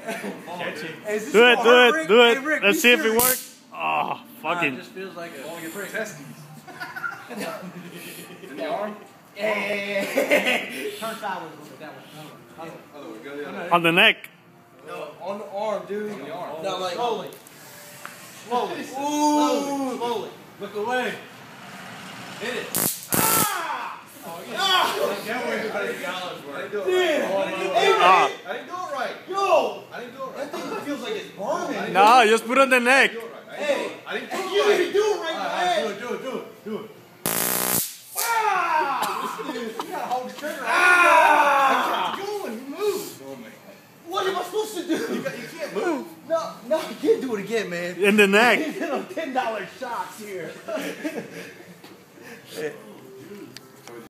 Catch it. Do it. Hey, Rick, Let's be see if it serious. works. Oh, fucking. It just feels like a prick. Testes. In the arm? Hey. Turn sideways with it that way. Other way, go the other way. On the neck. No, on the arm, dude. On the arm. No, like Slowly. Slowly. Ooh. Slowly. Look away. Hit it. Can't wait to make dollars worth. I didn't do it Ah. right. I didn't do it right. Yo, I didn't do it that right. thing feels like it's burning. No, just put it on the neck. Hey, I didn't do you it didn't right. even do it right, man. Do it. You gotta hold the trigger. Ah! Keep going. Move. Oh, man. What am I supposed to do? You can't move. No, I can't do it again, man. In the neck.